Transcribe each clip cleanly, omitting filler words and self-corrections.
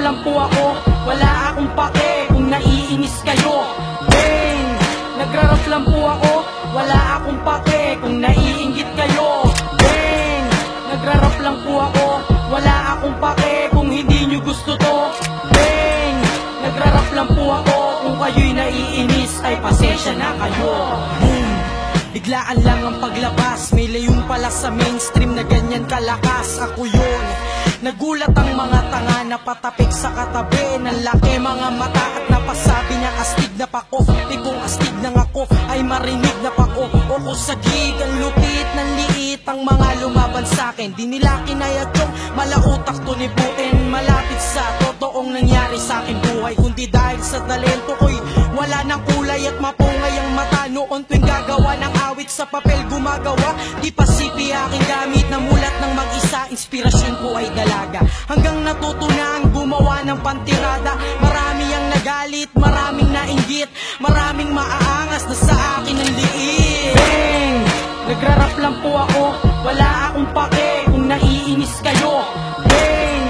lang po ako, wala akong pake kung naiinis kayo. Bang! Nagrarap lang po ako, wala akong pake kung naiinggit kayo. Bang! Nagrarap lang po ako, wala akong pake kung hindi nyo gusto to. Bang! Nagrarap lang po ako, kung kayo'y naiinis ay pasensya na kayo. Biglaan lang ang paglabas, may layong pala sa mainstream na ganyan kalakas. Ako yun, nagulat ang mga tanga na patapik sa katabi. Nalaki mga mata at napasabi niya astig na pako. Di kung astig na ako ay marinig na pako. O ko sa gig, ang lupit ng liit ang mga lumaban sa'kin. Di nila kinayat yung malautak to nibutin. Malapit sa totoong nangyari sa aking buhay, kundi dahil sa talento ko'y wala nang kulay at mapungay ang mata. Noon tuwing gagawa ng awit sa papel gumagawa, di pa sipi aking gamit na mulat ng mag-isa. Inspirasyon ko ay dalaga, hanggang natuto na ang gumawa ng pantirada. Marami ang nagalit, maraming nainggit, maraming maaangas na sa akin ang liit. Bang! Nagrarap lang po ako, wala akong pake kung naiinis kayo. Bang!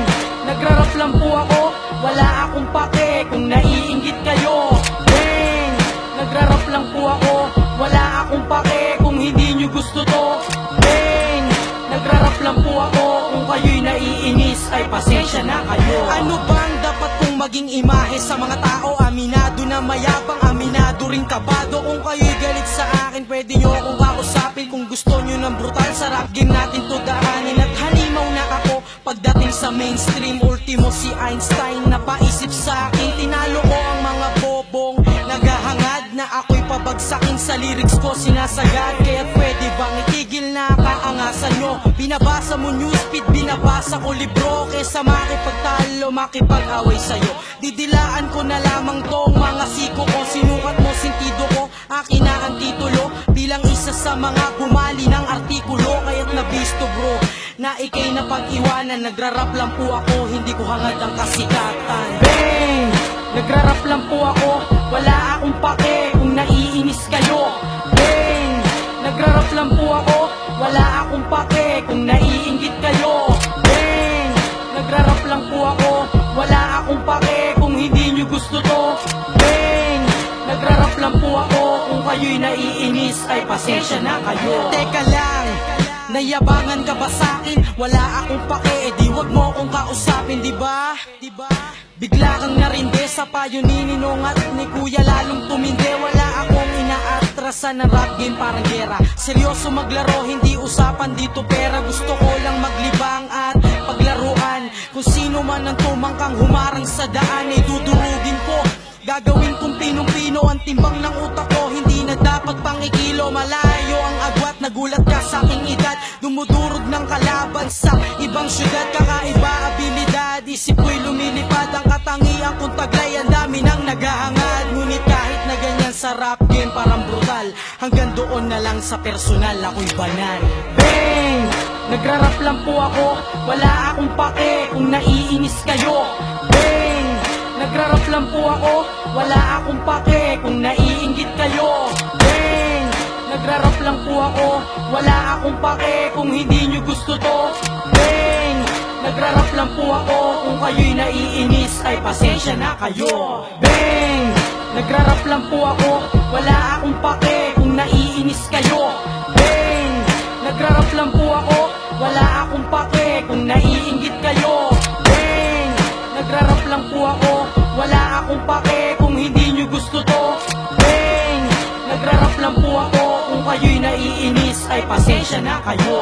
Nagrarap lang po ako, wala akong pake kung naiinggit kayo. Bang! Nagrarap lang po ako, wala akong pake kung hindi nyo gusto to. Bang! Nagrarap lang po ako, kung kayo'y naiinis ay pasensya na kayo. Ano bang dapat kong maging imahe sa mga tao? Aminado na mayabang, aminado rin kabado. Kung kayo'y galit sa akin, pwede nyo akong kausapin. Kung gusto nyo ng brutal, sa rap game natin to daanin. At halimaw na ako pagdating sa mainstream. Ultimo si Einstein, napaisip sa akin. Tinalo ko ang mga bobong naghahangad na ako'y pabagsakin sa lyrics ko sinasagad. Kaya pwede bang itigil na kaangasan nyo? Binabasa mo newsfeed, binabasa ko libro. Kesa makipagtalo, makipag-away sa'yo. Didilaan ko na lamang tong mga siko ko. Sinukat mo sentido ko, akin na ang titulo. Bilang isa sa mga bumali ng artikulo. Kaya't nabisto bro, na ikay na pag-iwanan. Nagrarap lang po ako, hindi ko hangad ang kasikatan. Bang! Nagrarap lang po ako, wala akong pake kung naiinis kayo. Bang! Nagrarap lang po ako, wala akong pake kung naiinggit kayo. Bang! Nagrarap lang po ako, wala akong pake kung hindi nyo gusto to. Bang! Nagrarap lang po ako, kung kayo'y naiinis ay pasensya na kayo. Teka lang, nayabangan ka ba sa'kin? Wala akong pake, di wag mo akong kausapin, diba? Bigla kang narinde sa payo ni Ninong at ni Kuya, lalong tuminde. Wala akong inaatrasan ng rap game, parang gera. Seryoso maglaro, hindi usapan dito pera. Gusto ko lang maglibang at paglaruan. Kung sino man ang tumangkang humarang sa daan ay dudurugin ko. Gagawin kong pinong-pino ang timbang ng utak ko. Hindi na dapat pang ikilo, malayo ang agwat. Nagulat ka sa aking edad, dumudurog ng kalaban sa ibang syudad. Kakaiba abilidad, isip ko'y lumilipad. Ang katangian kong taglay, ang dami nang naghahangad. Ngunit kahit na ganyan sa rap game parang brutal, hanggang doon na lang sa personal, ako'y banal. Bang! Nagrarap lang po ako, wala akong pake kung naiinis kayo. Bang! Nagrarap lang po ako, wala akong pake kung naiinggit kayo. Bang! Nagrarap lang po ako, wala akong pake kung hindi nyo gusto to. Bang! Nagrarap lang po ako, kung kayo'y naiinis ay pasensya na kayo. Bang! Nagrarap lang po ako, wala akong pake kung naiinis kayo. Bang! Nagrarap lang po ako, wala akong pake kung naiinggit kayo. Bang! Nagrarap lang po ako, wala akong pake kung hindi nyo gusto to. Bang! Nagrarap lang po ako, kung kayo'y naiinis ay pasensya na kayo.